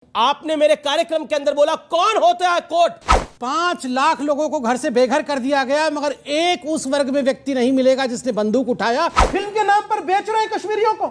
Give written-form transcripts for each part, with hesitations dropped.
आपने मेरे कार्यक्रम के अंदर बोला कौन होता है कोर्ट। 5 लाख लोगों को घर से बेघर कर दिया गया, मगर एक उस वर्ग में व्यक्ति नहीं मिलेगा जिसने बंदूक उठाया। फिल्म के नाम पर बेच रहे हैं कश्मीरियों को,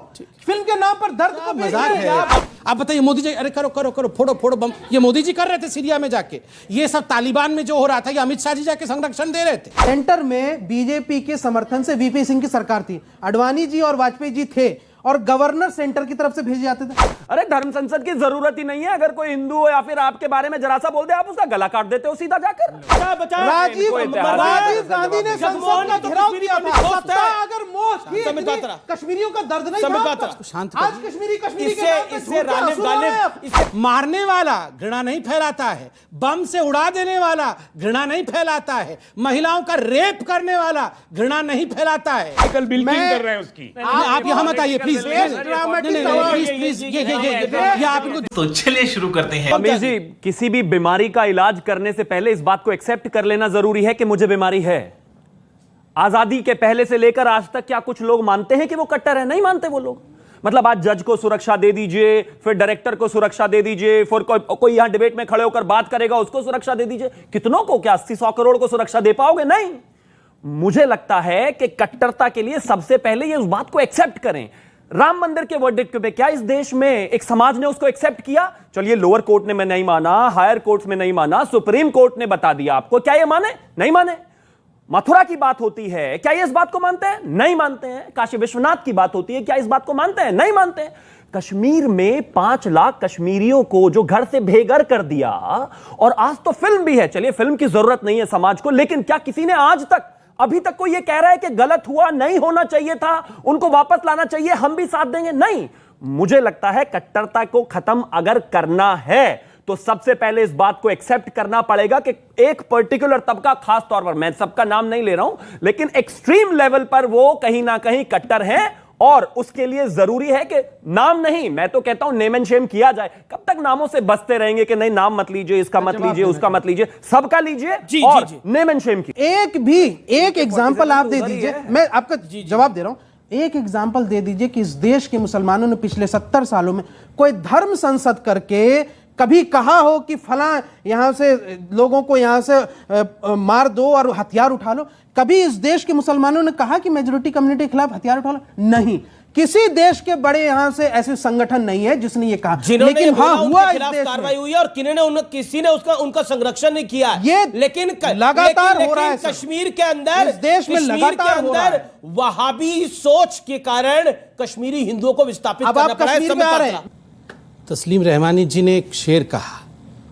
फिल्म के नाम पर दर्द को बेच रहे हैं। आप बताइए मोदी जी, अरे करो करो करो, फोड़ो फोड़ो बम, ये मोदी जी कर रहे थे सीरिया में जाके। ये सब तालिबान में जो हो रहा था, ये अमित शाह जी जाके संरक्षण दे रहे थे। सेंटर में बीजेपी के समर्थन से वीपी सिंह की सरकार थी, अडवाणी जी और वाजपेयी जी थे, और गवर्नर सेंटर की तरफ से भेजे जाते थे। अरे धर्म संसद की जरूरत ही नहीं है। अगर कोई हिंदू हो या फिर आपके बारे में जरा सा बोल दे, आप उसका गला काट देते हो सीधा जाकर। राजीव गांधी ने संसद का घेराव किया था। सत्ता अगर मोह थी, कश्मीरियों का दर्द नहीं था। आज कश्मीरी इससे मारने वाला घृणा नहीं फैलाता है, बम से उड़ा देने वाला घृणा नहीं फैलाता है, महिलाओं का रेप करने वाला घृणा नहीं फैलाता है। कल बिल्डिंग कर रहे हैं उसकी। आप यहाँ मत आइए प्लीज, प्लीज ये आप इनको। तो चलिए शुरू करते हैं। अमीर जी, किसी भी बीमारी का इलाज करने से पहले इस बात को एक्सेप्ट कर लेना जरूरी है कि मुझे बीमारी है। आजादी के पहले से लेकर आज तक क्या कुछ लोग मानते हैं कि वो कट्टर है? नहीं मानते वो लोग। मतलब आज जज को सुरक्षा दे दीजिए, फिर डायरेक्टर को सुरक्षा दे दीजिए, फिर कोई यहां डिबेट में खड़े होकर बात करेगा उसको सुरक्षा दे दीजिए। कितनों को? क्या 80-100 करोड़ को सुरक्षा दे पाओगे? नहीं। मुझे लगता है कि कट्टरता के लिए सबसे पहले ये उस बात को एक्सेप्ट करें। राम मंदिर के वर्डिक्ट पे क्या इस देश में एक समाज ने उसको एक्सेप्ट किया? चलिए लोअर कोर्ट ने मैं नहीं माना, हायर कोर्ट में नहीं माना, सुप्रीम कोर्ट ने बता दिया आपको, क्या ये माने? नहीं माने। मथुरा की बात होती है, क्या ये इस बात को मानते हैं? नहीं मानते हैं। काशी विश्वनाथ की बात होती है, क्या इस बात को मानते हैं? नहीं मानते हैं। कश्मीर में 5 लाख कश्मीरियों को जो घर से बेघर कर दिया, और आज तो फिल्म भी है। चलिए फिल्म की जरूरत नहीं है समाज को, लेकिन क्या किसी ने आज तक अभी तक कोई ये कह रहा है कि गलत हुआ, नहीं होना चाहिए था, उनको वापस लाना चाहिए, हम भी साथ देंगे? नहीं। मुझे लगता है कट्टरता को खत्म अगर करना है तो सबसे पहले इस बात को एक्सेप्ट करना पड़ेगा कि एक पर्टिकुलर तबका, खास तौर पर, मैं सबका नाम नहीं ले रहा हूं, लेकिन एक्सट्रीम लेवल पर वो कहीं ना कहीं कट्टर हैं। और उसके लिए जरूरी है कि नाम नहीं, मैं तो कहता हूं नेम एंड शेम किया जाए। कब तक नामों से बसते रहेंगे कि नहीं नाम मत लीजिए, इसका मत लीजिए, उसका मत लीजिए, सबका लीजिए और नेम एंड शेम की। एक एग्जांपल आप दे दीजिए, मैं आपका जवाब दे रहा हूं। एक एग्जांपल दे दीजिए कि इस देश के मुसलमानों ने पिछले 70 सालों में कोई धर्म संसद करके कभी कहा हो कि फला यहां से लोगों को यहां से मार दो और हथियार उठा लो? कभी इस देश के मुसलमानों ने कहा कि मेजॉरिटी कम्युनिटी के खिलाफ हथियार उठा लो? नहीं। किसी देश के बड़े यहां से ऐसे संगठन नहीं है जिसने ये कहा। लेकिन हाँ हुआ, इस देश कार्रवाई हुई है और किसी ने उनका संरक्षण नहीं किया। ये लेकिन लगातार हो रहा है कश्मीर के अंदर, इस देश में लगातार हो रहा है। वहाबी सोच के कारण कश्मीरी हिंदुओं को विस्थापित करना पड़ा है। तस्लीम रहमानी जी ने एक शेर कहा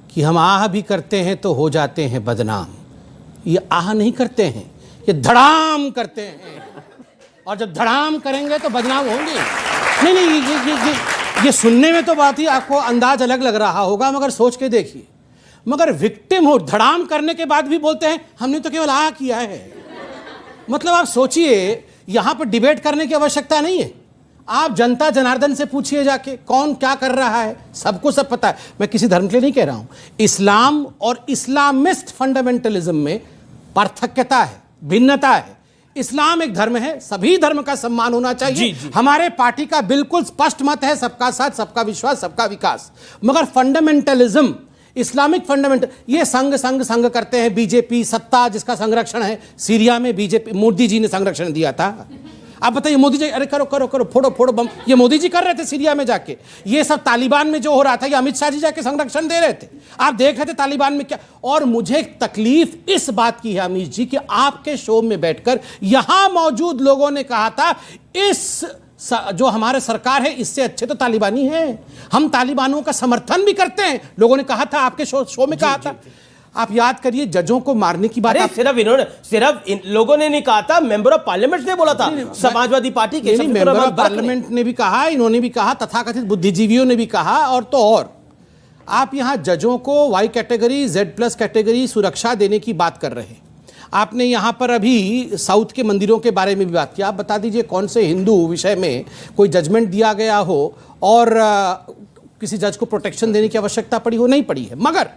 कि हम आह भी करते हैं तो हो जाते हैं बदनाम। ये आह नहीं करते हैं, ये धड़ाम करते हैं, और जब धड़ाम करेंगे तो बदनाम होंगे। नहीं नहीं, ये सुनने में तो बात ही आपको अंदाज अलग लग रहा होगा, मगर सोच के देखिए। मगर विक्टिम हो, धड़ाम करने के बाद भी बोलते हैं हमने तो केवल आह किया है। मतलब आप सोचिए, यहां पर डिबेट करने की आवश्यकता नहीं है। आप जनता जनार्दन से पूछिए जाके कौन क्या कर रहा है, सबको सब पता है। मैं किसी धर्म के लिए नहीं कह रहा हूं। इस्लाम और इस्लामिस्ट फंडामेंटलिज्म में पार्थक्यता है, भिन्नता है। इस्लाम एक धर्म है, सभी धर्म का सम्मान होना चाहिए। जी। हमारे पार्टी का बिल्कुल स्पष्ट मत है, सबका साथ, सबका विश्वास, सबका विकास। मगर फंडामेंटलिज्म, इस्लामिक फंडामेंटल, ये संग करते हैं। बीजेपी सत्ता जिसका संरक्षण है, सीरिया में बीजेपी, मोदी जी ने संरक्षण दिया था। आप बताइए मोदी जी, अरे करो करो करो, फोड़ो फोड़ो बम, ये मोदी जी कर रहे थे सीरिया में जाके। ये सब तालिबान में जो हो रहा था, ये अमित शाह जी जाके संरक्षण दे रहे थे। आप देख रहे थे तालिबान में क्या। और मुझे तकलीफ इस बात की है अमित जी कि आपके शो में बैठकर यहां मौजूद लोगों ने कहा था इस जो हमारे सरकार है इससे अच्छे तो तालिबानी हैं, हम तालिबानों का समर्थन भी करते हैं, लोगों ने कहा था, आपके शो में कहा था। आप याद करिए, जजों को मारने की बात सिर्फ इन लोगों ने नहीं कहा था, मेंबर ऑफ पार्लियामेंट ने बोला था, समाजवादी पार्टी के मेंबर ऑफ पार्लियामेंट ने भी कहा, इन्होंने भी कहा, तथाकथित बुद्धिजीवियों ने भी कहा, और तो और आप यहां जजों को वाई कैटेगरी, Z+ कैटेगरी सुरक्षा देने की बात कर रहे हैं। आपने यहां पर अभी साउथ के मंदिरों के बारे में भी बात की। आप बता दीजिए कौन से हिंदू विषय में कोई जजमेंट दिया गया हो और किसी जज को प्रोटेक्शन देने की आवश्यकता पड़ी हो? नहीं पड़ी है। मगर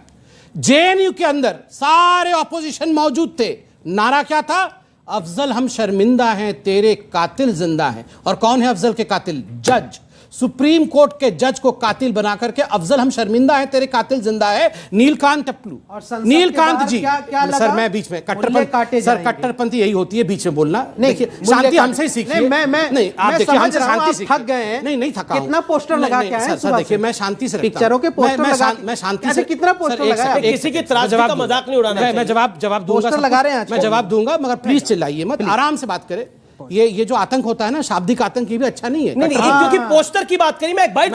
JNU के अंदर सारे ऑपोजिशन मौजूद थे। नारा क्या था? अफजल हम शर्मिंदा हैं, तेरे कातिल जिंदा हैं। और कौन है अफजल के कातिल? जज। सुप्रीम कोर्ट के जज को कातिल बना करके अफजल हम शर्मिंदा है, तेरे कातिल जिंदा है नीलकांत टप्पू। नीलकांत जी सर, मैं बीच में कट्टरपंथी, सर कट्टरपंथी यही होती है बीच में बोलना। देखिए शांति हमसे ही सीखिए। नहीं आप देखिए हमसे शांति सीखिए। थक गए हैं। नहीं थका। कितना पोस्टर लगा के आए हैं? सर देखिए मैं शांति से पिक्चरों के पोस्टर लगा, मैं शांति से कितना पोस्टर लगाया? किसी की त्रासदी का मजाक नहीं उड़ाना चाहिए। मैं जवाब दूंगा, लगा रहे हैं, मैं जवाब दूंगा, मगर प्लीज चिल्लाइए मत, आराम से बात करें। ये जो आतंक होता है ना, शाब्दिक आतंक, ये भी अच्छा नहीं है। नहीं क्योंकि पोस्टर की बात करी, मैं एक बाइट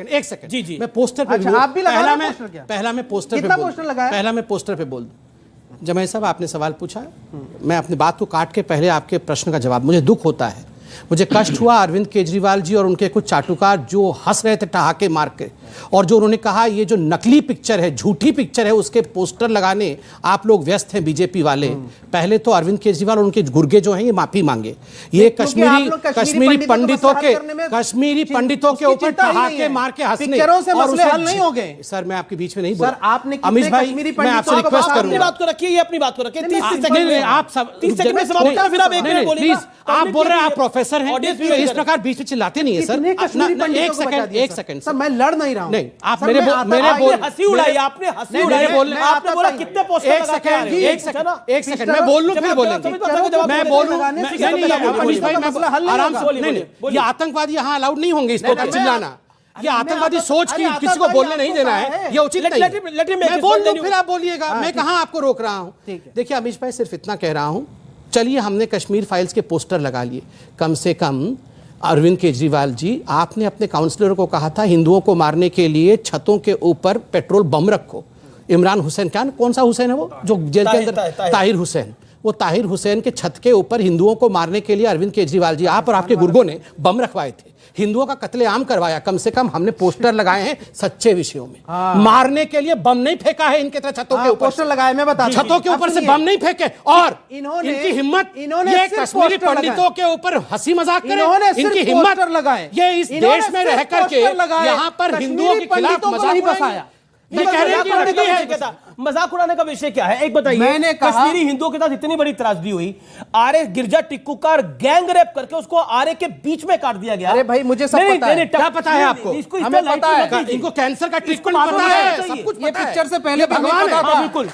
एक सेकंड जी जी मैं पोस्टर पे पहला मैं पोस्टर पे बोल दूं। जमाई साहब आपने सवाल पूछा, मैं अपनी बात को काट के पहले आपके प्रश्न का जवाब। मुझे दुख होता है, मुझे कष्ट हुआ अरविंद केजरीवाल जी और उनके कुछ चाटुकार जो हंस रहे थे ठहाके मार के, और जो उन्होंने कहा ये जो नकली पिक्चर है, झूठी पिक्चर है, उसके पोस्टर लगाने आप लोग व्यस्त हैं बीजेपी वाले। पहले तो अरविंद केजरीवाल और उनके गुर्गे जो हैं ये माफी मांगे। ये कश्मीरी पंडितों के ऊपर ठहाके मार के हंसने से मसले हल नहीं हो गए। सर मैं आपके बीच में नहीं बोल, आपने अमीश भाई मैं आपसे रिक्वेस्ट करूंगा, बात को रखिए, अपनी बात को रखिए। 30 आप सब 30 सेकंड में समाप्त कर, फिर आप एक मिनट बोलिए। प्लीज, आप बोल रहे हैं आप प्रोफेसर हैं, इस प्रकार बीच में चिल्लाते नहीं है सर। एक सेकंड सर, मैं लड़ नहीं रहा हूं। नहीं, आप मेरे बोल हंसी उड़ाई, आपने हंसी उड़ाई। आपने बोला कितने पोस्टर लगा के आ रहे हैं? एक सेकंड मैं बोल लूं फिर बोलेंगे। मैं बोलूं अमीश भाई, मैं आराम से। नहीं, ये आतंकवादी यहाँ अलाउड नहीं होंगे, इस पर चिल्लाना। ये आतंकवादी सोच की किसी को बोलने नहीं देना है, ये उचित नहीं। मैं बोल लूं फिर आप बोलिएगा, मैं कहां आपको रोक रहा हूं। देखिए अमीश भाई, सिर्फ इतना कह रहा हूं, चलिए हमने कश्मीर फाइल्स के पोस्टर लगा लिए, कम से कम अरविंद केजरीवाल जी, आपने अपने काउंसलर को कहा था हिंदुओं को मारने के लिए छतों के ऊपर पेट्रोल बम रखो। इमरान हुसैन, क्या कौन सा हुसैन है वो जो जेल के अंदर, ताहिर हुसैन, वो ताहिर हुसैन के छत के ऊपर हिंदुओं को मारने के लिए अरविंद केजरीवाल जी, आप और आपके गुर्गों ने बम रखवाए थे, हिंदुओं का कत्लेआम करवाया। कम से कम हमने पोस्टर लगाए हैं सच्चे विषयों में। मारने के लिए बम नहीं फेंका है इनके तरह छतों के ऊपर, पोस्टर लगाए, मैं बता, छतों के ऊपर से बम नहीं फेंके। और इनकी हिम्मत, ये कश्मीरी पंडितों के ऊपर हंसी मजाक करें, इनकी हिम्मत लगाए, ये इस देश में रह करके यहाँ पर हिंदुओं के खिलाफ मजाक बसाया। ये कह रहे हैं कि लड़की है, मजाक उड़ाने का विषय क्या है? एक बताइए, मैंने कहा कश्मीरी हिंदुओं के साथ इतनी बड़ी त्रासदी हुई, आर्य गिरजा टिक्कू का गैंग रेप करके उसको आर्य के बीच में काट दिया गया। अरे भाई मुझे सब पता है। क्या पता है आपको? हमें पता है, इनको कैंसर का ट्रीटमेंट पता है, सब कुछ ये पिक्चर से पहले भगवान है। बिल्कुल,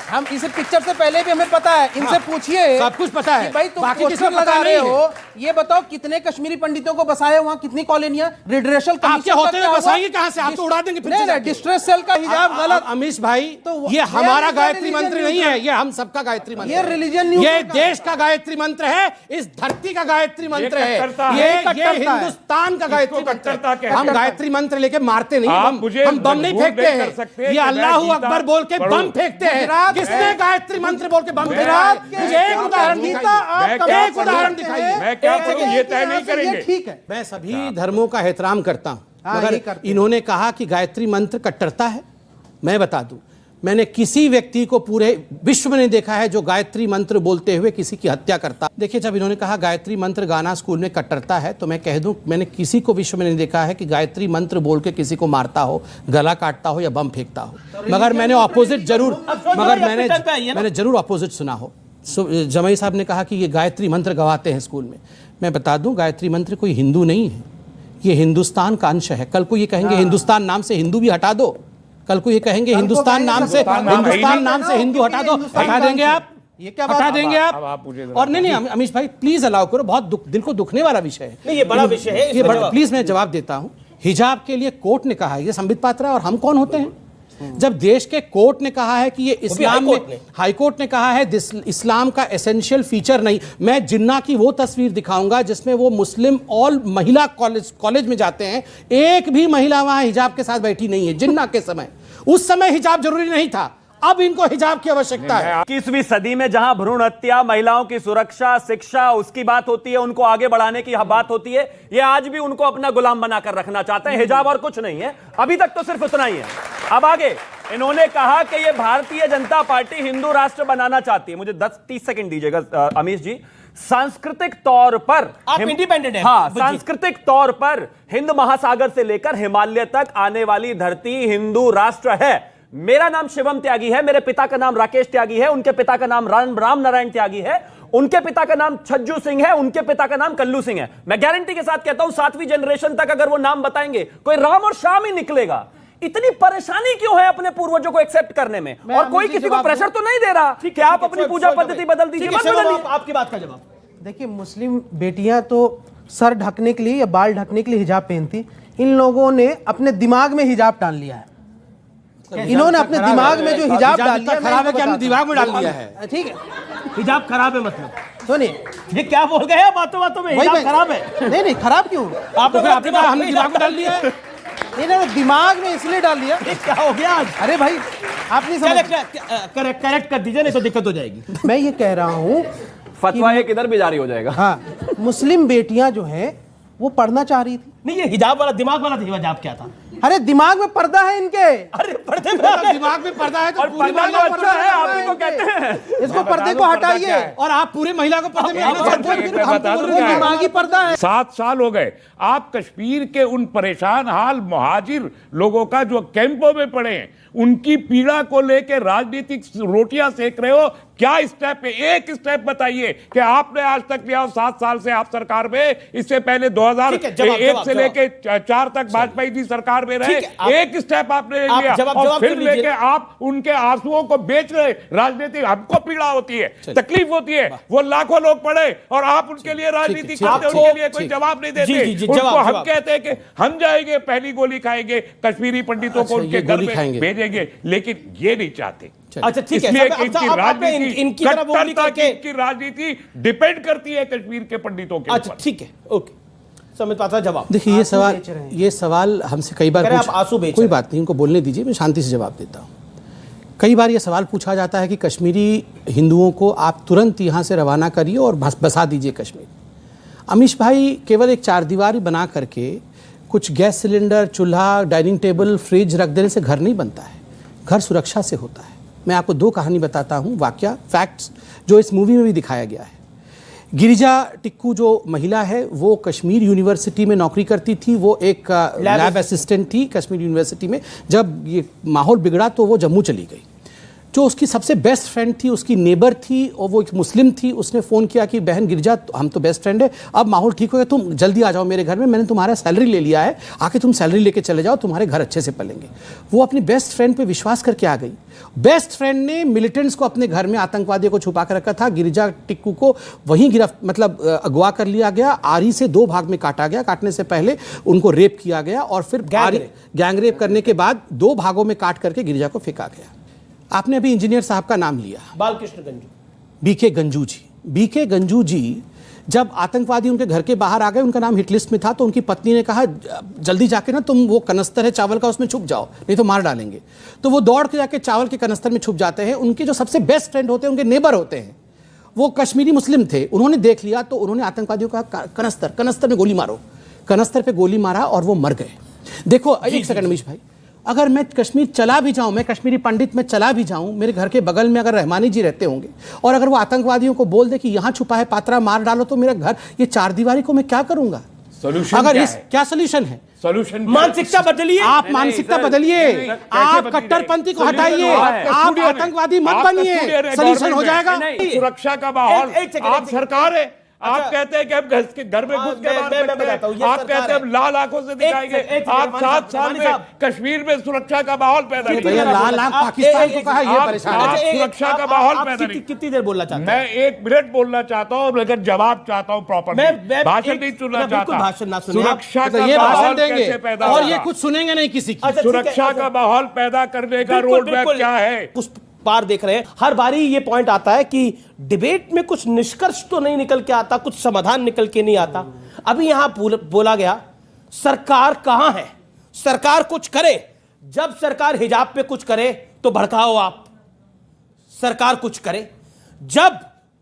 हम इसे पिक्चर से पहले भी हमें पता है, इनसे पूछिए, सब कुछ पता है। भाई तुम बाकी पोस्टर लगा रहे हो, ये बताओ कितने कश्मीरी पंडितों को बसाए, वहां कितनी कॉलोनियां, रिड्रेशल आपके होते हुए बसाएंगे कहां से? आप तो उड़ा देंगे फिर से। डिस्ट्रेस सेल का हिजाब गलत। अमीश भाई, ये हमारा गायत्री मंत्र नहीं है, ये हम सबका गायत्री मंत्र, ये रिलीजन, ये देश का गायत्री मंत्र है, इस धरती का गायत्री मंत्र है, ये हिंदुस्तान का गायत्री मंत्र है। हम गायत्री मंत्र लेके मारते नहीं, हम बम नहीं फेंकते हैं। ये अल्लाहू अकबर बोल के बम फेंकते हैं। किसने गायत्री मंत्र बोल के बम फेंका? एक उदाहरण दिखाइए। मैं क्या करूं, ये तय नहीं करेंगे। ठीक है, मैं सभी धर्मों का एहतराम करता हूं, मगर इन्होंने कहा कि गायत्री मंत्र कट्टरता है। मैं बता दूं, मैंने किसी व्यक्ति को पूरे विश्व में नहीं देखा है जो गायत्री मंत्र बोलते हुए किसी की हत्या करता। देखिए, जब इन्होंने कहा गायत्री मंत्र गाना स्कूल में कट्टरता है, तो मैं कह दूं मैंने किसी को विश्व में नहीं देखा है कि गायत्री मंत्र बोल के किसी को मारता हो, गला काटता हो या बम फेंकता हो। मगर मैंने ऑपोजिट जरूर, मैंने जरूर ऑपोजिट सुना हो। जमाई साहब ने कहा कि ये गायत्री मंत्र गवाते हैं स्कूल में। मैं बता दूं, गायत्री मंत्र कोई हिंदू नहीं है, ये हिंदुस्तान का अंश है। कल को ये कहेंगे हिंदुस्तान नाम से हिंदू भी हटा दो, कल को ये कहेंगे हिंदुस्तान नाम से हिंदू हटा दो, हटा देंगे आप? ये क्या हटा देंगे आप? और नहीं अमीश भाई प्लीज अलाउ करो, बहुत दिल को दुखने वाला विषय है। नहीं, ये बड़ा विषय है, ये प्लीज मैं जवाब देता हूं। हिजाब के लिए कोर्ट ने कहा है, ये संबित पात्रा और हम कौन होते हैं? जब देश के कोर्ट ने कहा है कि ये इस्लाम में, हाई कोर्ट ने कहा है इस्लाम का एसेंशियल फीचर नहीं। मैं जिन्ना की वो तस्वीर दिखाऊंगा जिसमें वो मुस्लिम ऑल महिला कॉलेज में जाते हैं, एक भी महिला वहां हिजाब के साथ बैठी नहीं है जिन्ना के समय। उस समय हिजाब जरूरी नहीं था, अब इनको हिजाब की आवश्यकता है। 21वीं सदी में जहां भ्रूण हत्या, महिलाओं की सुरक्षा, शिक्षा, उसकी बात होती है, उनको आगे बढ़ाने की बात होती है, ये आज भी उनको अपना गुलाम बनाकर रखना चाहते हैं। हिजाब और कुछ नहीं है, अभी तक तो सिर्फ उतना ही है। अब आगे इन्होंने कहा कि ये भारतीय जनता पार्टी हिंदू राष्ट्र बनाना चाहती है। मुझे 10-30 सेकंड दीजिएगा अमीश जी। सांस्कृतिक तौर पर आप इंडिपेंडेंट हैं। हाँ, सांस्कृतिक तौर पर हिंद महासागर से लेकर हिमालय तक आने वाली धरती हिंदू राष्ट्र है। मेरा नाम शिवम त्यागी है, मेरे पिता का नाम राकेश त्यागी है, उनके पिता का नाम राम नारायण त्यागी है। उनके पिता का नाम छज्जू सिंह है, उनके पिता का नाम कल्लू सिंह है। मैं गारंटी के साथ कहता हूं 7वीं जनरेशन तक अगर वो नाम बताएंगे कोई राम और श्याम ही निकलेगा। इतनी परेशानी क्यों है अपने पूर्वजों को एक्सेप्ट करने में? और कोई किसी को प्रेशर तो नहीं दे रहा कि आप अपनी पूजा पद्धति बदल दीजिए। आपकी बात का जवाब। देखिए, मुस्लिम बेटियां तो सर ढकने के लिए या बाल ढकने के लिए हिजाब पहनती, इन लोगों ने अपने दिमाग में हिजाब डाल लिया है। इन्होंने अपने दिमाग में जो हिजाब डाल लिया, खराब है कि हमने दिमाग में डाल लिया है। ठीक है, हिजाब खराब है मतलब? सुनिए, ये क्या बोल गए बातों बातों में? हिजाब खराब है? नहीं, खराब क्यों? हमने दिमाग में डाल लिया है। इन्होंने दिमाग में इसलिए डाल लिया। क्या हो गया आज? अरे भाई, आप नहीं समझ। करेक्ट कर दीजिए, नहीं तो दिक्कत हो जाएगी। मैं ये कह रहा हूँ, फतवा एक इधर भी जारी हो जाएगा। हाँ, मुस्लिम बेटियां जो है वो पढ़ना चाह रही थी। नहीं, ये हिजाब वाला दिमाग वाला हिजाब क्या था? अरे दिमाग में पर्दा है इनके। अरे पर्दे में दिमाग में पर्दा है तो पूरी पर्दा महिला तो अच्छा है, आप इनको कहते हैं। इसको पर्दे को हटाइए। और आप पूरे महिला को पर्दे में आना चाहते हैं। मैं बता दूं क्या है? दिमागी पर्दा है। 7 साल हो गए आप कश्मीर के उन परेशान हाल मुहाजिर लोगों का जो कैंपों में पड़े हैं, उनकी पीड़ा को लेकर राजनीतिक रोटियां सेक रहे हो। क्या स्टेप है? एक स्टेप बताइए कि आपने आज तक लिया हो। 7 साल से आप सरकार में, इससे पहले 2001 से लेके 4 तक वाजपेयी जी सरकार में रहे। एक स्टेप आपने लिया और फिर लेके आप उनके आंसुओं को बेच रहे। राजनीति, हमको पीड़ा होती है, तकलीफ होती है, वो लाखों लोग पड़े और आप उनके लिए राजनीति करते, उनके लिए कोई जवाब नहीं देते। उनको हम कहते हैं कि हम जाएंगे, पहली गोली खाएंगे, कश्मीरी पंडितों को उनके घर में भेजेंगे, लेकिन ये नहीं चाहते। अच्छा ठीक है, इसलिए कि इनकी राजनीति, इनकी तरफ बोली करके इनकी राजनीति डिपेंड करती है कश्मीर के पंडितों के ऊपर। अच्छा ठीक है, ओके, समझ पाता जवाब। देखिए, ये सवाल हमसे कई बार आप आंसू बेच, कोई बात नहीं, उनको बोलने दीजिए, मैं शांति से जवाब देता हूँ। कई बार ये सवाल पूछा जाता है कि कश्मीरी हिंदुओं को आप तुरंत यहाँ से रवाना करिए और बसा दीजिए कश्मीर। अमीश भाई, केवल एक चारदीवारी बना करके कुछ गैस सिलेंडर, चूल्हा, डाइनिंग टेबल, फ्रिज रख देने से घर नहीं बनता है। घर सुरक्षा से होता है। मैं आपको 2 कहानी बताता हूँ, वाकया, फैक्ट्स, जो इस मूवी में भी दिखाया गया है। गिरिजा टिक्कू जो महिला है वो कश्मीर यूनिवर्सिटी में नौकरी करती थी। वो एक लैब असिस्टेंट थी कश्मीर यूनिवर्सिटी में। जब ये माहौल बिगड़ा तो वो जम्मू चली गई। जो उसकी सबसे बेस्ट फ्रेंड थी, उसकी नेबर थी, और वो एक मुस्लिम थी, उसने फ़ोन किया कि बहन गिरिजा, हम तो बेस्ट फ्रेंड है, अब माहौल ठीक हो गया, तुम जल्दी आ जाओ मेरे घर में, मैंने तुम्हारा सैलरी ले लिया है, आके तुम सैलरी लेके चले जाओ, तुम्हारे घर अच्छे से पलेंगे। वो अपनी बेस्ट फ्रेंड पे विश्वास करके आ गई। बेस्ट फ्रेंड ने मिलिटेंट्स को अपने घर में, आतंकवादियों को छुपा कर रखा था। गिरिजा टिक्कू को वहीं अगवा कर लिया गया, आरी से 2 भाग में काटा गया। काटने से पहले उनको रेप किया गया और फिर गैंग रेप करने के बाद 2 भागों में काट करके गिरिजा को फेंका गया। आपने अभी इंजीनियर साहब का नाम लिया, बालकृष्ण गंजू, बीके गंजू जी। बीके गंजू जी जब आतंकवादी उनके घर के बाहर आ गए, उनका नाम हिट लिस्ट में था, तो उनकी पत्नी ने कहा जल्दी जाके ना तुम वो कनस्तर है चावल का, उसमें छुप जाओ, नहीं तो मार डालेंगे। तो वो दौड़ के जाके चावल के कनस्तर में छुप जाते हैं। उनके जो सबसे बेस्ट फ्रेंड होते हैं, उनके नेबर होते हैं, वो कश्मीरी मुस्लिम थे। उन्होंने देख लिया तो उन्होंने आतंकवादियों को कहा कनस्तर में गोली मारो। कनस्तर पे गोली मारा और वो मर गए। देखो, एक सेकंड अमीश भाई, अगर मैं कश्मीर चला भी जाऊं, मैं कश्मीरी पंडित में चला भी जाऊं, मेरे घर के बगल में अगर रहमानी जी रहते होंगे और अगर वो आतंकवादियों को बोल दे कि यहां छुपा है पात्रा, मार डालो, तो मेरा घर, ये चारदीवारी को मैं क्या करूंगा? सोल्यूशन अगर क्या इस है? क्या सोल्यूशन है? सोल्यूशन मानसिकता बदलिए। आप मानसिकता बदलिए, आप कट्टरपंथी को हटाइए, आप आतंकवादी मत बनिए, सोल्यूशन हो जाएगा। सुरक्षा का माहौल, आप सरकार है, आप कहते हैं कि हम घर में घुस के आप कहते हैं हम लाल आंखों से दिखाएंगे। आप 7 साल में कश्मीर में सुरक्षा का माहौल पैदा किया। लाल आंख पाकिस्तान को कहा, ये परेशान आप सुरक्षा का माहौल पैदा नहीं। कितनी देर बोलना चाहते हैं? मैं 1 मिनट बोलना चाहता हूँ, लेकिन जवाब चाहता हूँ प्रॉपर। भाषण नहीं सुनना चाहता। भाषण ना सुनिए, सुरक्षा का ये भाषण माहौल देंगे कैसे पैदा और होगा? ये कुछ सुनेंगे नहीं किसी की। सुरक्षा का माहौल पैदा करने का रोड मैप क्या है? उस पार देख रहे हैं। हर बारी ये पॉइंट आता है कि डिबेट में कुछ निष्कर्ष तो नहीं निकल के आता, कुछ समाधान निकल के नहीं आता। अभी यहां बोला गया सरकार कहां है, सरकार कुछ करे। जब सरकार हिजाब पे कुछ करे तो भड़काओ आप, सरकार कुछ करे। जब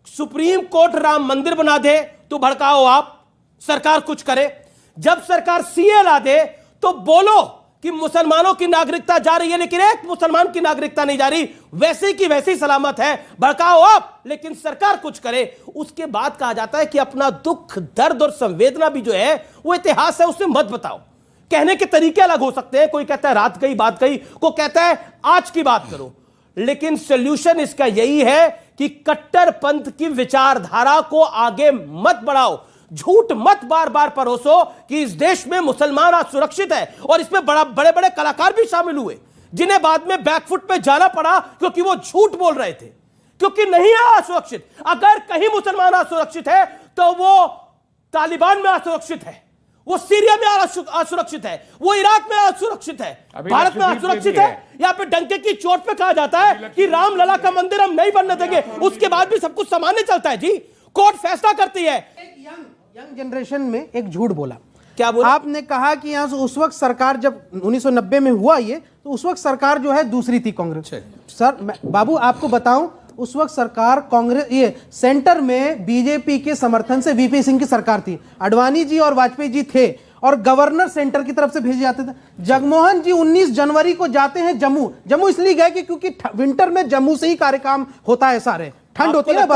सुप्रीम कोर्ट राम मंदिर बना दे तो भड़काओ आप, सरकार कुछ करे। जब सरकार सीए ला दे तो बोलो कि मुसलमानों की नागरिकता जा रही है, लेकिन एक मुसलमान की नागरिकता नहीं जा रही, वैसे की वैसी सलामत है, भड़काओ आप, लेकिन सरकार कुछ करे। उसके बाद कहा जाता है कि अपना दुख, दर्द और संवेदना भी जो है वो इतिहास है, उससे मत बताओ। कहने के तरीके अलग हो सकते हैं, कोई कहता है रात गई बात गई, कोई कहता है आज की बात करो। लेकिन सॉल्यूशन इसका यही है कि कट्टरपंथ की विचारधारा को आगे मत बढ़ाओ, झूठ मत बार बार परोसो कि इस देश में मुसलमान आज सुरक्षित है। और इसमें बड़े बड़े कलाकार भी शामिल हुए जिन्हें बाद में बैकफुट पे जाना पड़ा क्योंकि वो झूठ बोल रहे थे, क्योंकि नहीं है असुरक्षित। अगर कहीं मुसलमान असुरक्षित है तो वो तालिबान में असुरक्षित है, वो सीरिया में असुरक्षित है, वो इराक में असुरक्षित है, भारत में असुरक्षित है। यहाँ पे डंके की चोट पे कहा जाता है कि रामलला का मंदिर हम नहीं बनने देंगे, उसके बाद भी सब कुछ सामान्य चलता है जी। कोर्ट फैसला करती है। यंग जनरेशन में एक झूठ बोला। क्या बोला? आपने कहा कि यहाँ से उस वक्त सरकार, जब 1990 में हुआ ये, तो उस वक्त सरकार जो है दूसरी थी, कांग्रेस। सर बाबू आपको बताऊं, उस वक्त सरकार कांग्रेस, ये सेंटर में बीजेपी के समर्थन से वीपी सिंह की सरकार थी। अडवाणी जी और वाजपेयी जी थे और गवर्नर सेंटर की तरफ से भेजे जाते थे। जगमोहन जी 19 जनवरी को जाते हैं जम्मू इसलिए गए कि क्योंकि विंटर में जम्मू से ही कार्यक्रम होता है, सारे ठंड होती है ना,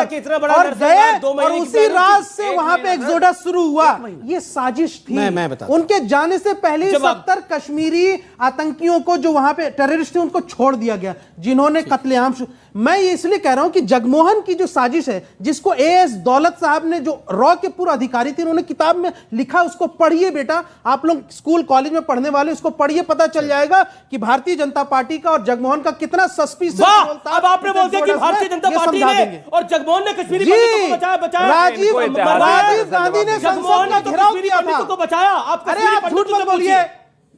और गए और उसी रात से वहां पे एक्सोडस शुरू हुआ। ये साजिश थी। मैं बताता उनके जाने से पहले 70 कश्मीरी आतंकियों को, जो वहां पे टेररिस्ट थे, उनको छोड़ दिया गया, जिन्होंने कत्लेआम। मैं ये इसलिए कह रहा हूं कि जगमोहन की जो साजिश है, जिसको एएस दौलत साहब ने, जो रॉ के पूर्व अधिकारी थे, उन्होंने किताब में लिखा, उसको पढ़िए बेटा, आप लोग स्कूल कॉलेज में पढ़ने वाले, उसको पढ़िए, पता चल जाएगा कि भारतीय जनता पार्टी का और जगमोहन का कितना सस्पिशियस रोल था। अब आपने बोल दिया कि भारतीय जनता पार्टी ने और जगमोहन ने कश्मीरी पंडितों को बचाया। राजीव गांधी ने संसद में घेराव किया था। को बचाया। आप झूठ मत बोलिए,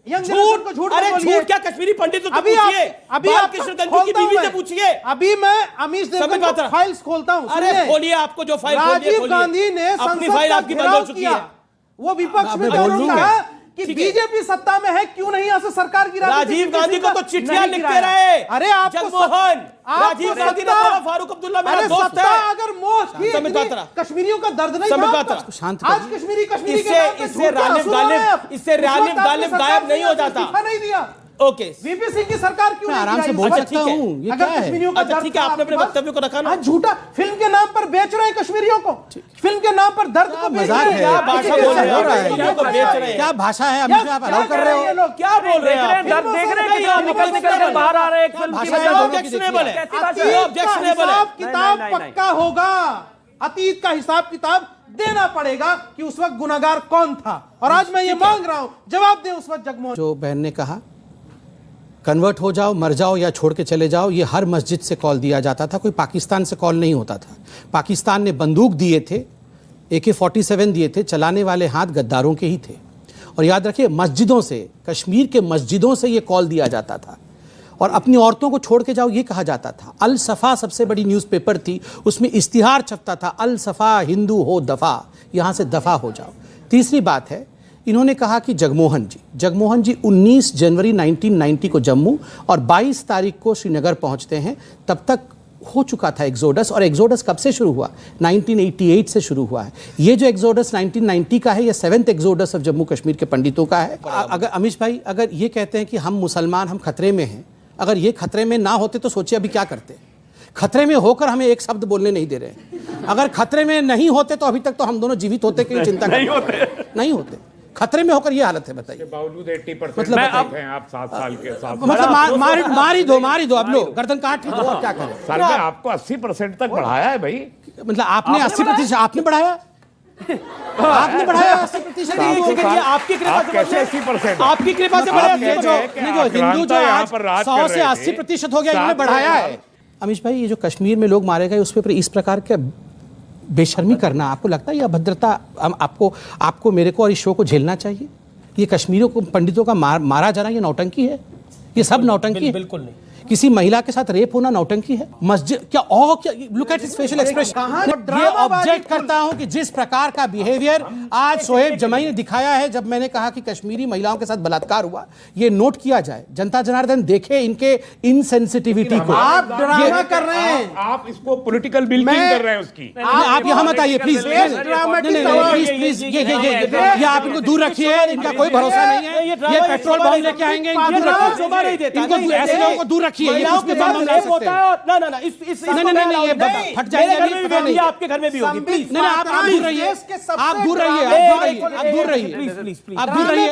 झूठ। अरे झूठ क्या, कश्मीरी पंडितों से पूछिए, बालकृष्ण की बीवी से पूछिए। अभी मैं अमीश देवगन की फाइल्स खोलता हूं। अरे खोलिए, आपको जो फाइल राजीव गांधी ने अपनी फाइल आपकी बंद हो चुकी है। वो विपक्ष में कहा कि बीजेपी सत्ता में है, क्यों नहीं यहाँ से सरकार गिरा। राजीव गांधी को तो चिट्ठियां लिखते रहे। अरे आप जगमोहन, राजीव गांधी ने बोला फारूक अब्दुल्ला मेरा दोस्त है। अगर मोह थी, कश्मीरियों का दर्द नहीं था, आज कश्मीरी इससे रालिब गायब नहीं हो जाता। नहीं दिया। ओके, वीपी सिंह की सरकार क्यों नहीं आराम से बोल सकता हूं। ये क्या है? अच्छा ठीक है, आपने अपने वक्तव्य को रखा ना। झूठा फिल्म के नाम पर बेच रहे हैं कश्मीरियों को, फिल्म के नाम पर दर्द को बेच रहे हैं। क्या भाषा बोल रहे हैं? क्या भाषा है? अभी आप अलाउ कर रहे हो? क्या बोल रहे हैं? दर्द देख रहे हैं, निकल बाहर आ रहे हैं। ऑब्जेक्शनेबल है, ऑब्जेक्शनेबल है। किताब पक्का होगा, अतीत का हिसाब किताब देना पड़ेगा कि उस वक्त गुनाहगार कौन था। और आज मैं ये मांग रहा हूं, जवाब दें उस वक्त जगमोहन। जो बहन ने कहा कन्वर्ट हो जाओ, मर जाओ या छोड़ के चले जाओ, ये हर मस्जिद से कॉल दिया जाता था, कोई पाकिस्तान से कॉल नहीं होता था। पाकिस्तान ने बंदूक दिए थे, AK-47 दिए थे, चलाने वाले हाथ गद्दारों के ही थे। और याद रखिए, मस्जिदों से, कश्मीर के मस्जिदों से ये कॉल दिया जाता था और अपनी औरतों को छोड़ के जाओ ये कहा जाता था। अल सफ़ा सबसे बड़ी न्यूज़पेपर थी, उसमें इश्तिहार छपता था, अल सफ़ा हिंदू हो दफ़ा, यहाँ से दफ़ा हो जाओ। तीसरी बात है, इन्होंने कहा कि जगमोहन जी 19 जनवरी 1990 को जम्मू और 22 तारीख को श्रीनगर पहुंचते हैं। तब तक हो चुका था एग्जोडस। और एग्जोडस कब से शुरू हुआ? 1988 से शुरू हुआ है। ये जो एग्जोडस 1990 का है, ये 7th exodus of Jammu Kashmir के पंडितों का है। अगर अमीश भाई अगर ये कहते हैं कि हम मुसलमान, हम खतरे में हैं, अगर ये खतरे में ना होते तो सोचिए अभी क्या करते। खतरे में होकर हमें एक शब्द बोलने नहीं दे रहे। अगर खतरे में नहीं होते तो अभी तक तो हम दोनों जीवित होते कि चिंता नहीं होते। खतरे में होकर ये हालत है, बताइए। बावजूद 80% मतलब आप 7 साल के साथ, मतलब मार ही दो अब लोग गर्दन काट ही दो, और क्या करें। सर मैं आपको 80% तक बढ़ाया है भाई। मतलब आपने 80% आपने बढ़ाया, आपने बढ़ाया 80%। आपकी कृपा से कैसे 80%? आपकी कृपा से बढ़ाया। हिंदू जो आज 100 से 80% हो गया, इन्होंने बढ़ाया है। अमीश भाई, ये जो कश्मीर में लोग मारे गए, उस पर इस प्रकार के बेशर्मी करना, आपको लगता है ये अभद्रता आपको मेरे को और इस शो को झेलना चाहिए? ये कश्मीरियों को, पंडितों का मारा जाना, ये नौटंकी है? ये सब नौटंकी है? बिल्कुल नहीं। किसी महिला के साथ रेप होना नौटंकी है? मस्जिद क्या look at his facial expression. ये ऑब्जेक्ट करता हूं कि जिस प्रकार का बिहेवियर आज शोएब जमाई ने दिखाया है, जब मैंने कहा कि कश्मीरी महिलाओं के साथ बलात्कार हुआ, ये नोट किया जाए। जनता जनार्दन देखे इनके इनसेंसिटिविटी को। आप ड्रामा कर रहे हैं, आप इसको पॉलिटिकल बिल्डिंग कर रहे हैं उसकी। आप यहाँ मत आइए प्लीज, प्लीज ये आप इनको दूर रखिए, इनका कोई भरोसा नहीं है। ये पेट्रोल बम लेके आएंगे, इनको ऐसे लोगों को दूर रखिए। ये कुछ भी बम ला सकते हैं। नहीं, ये फट जाएंगे। आपके घर में भी होगी। नहीं, आप दूर रहिए, आप दूर रहिए, आप दूर रहिए, आप दूर रहिए।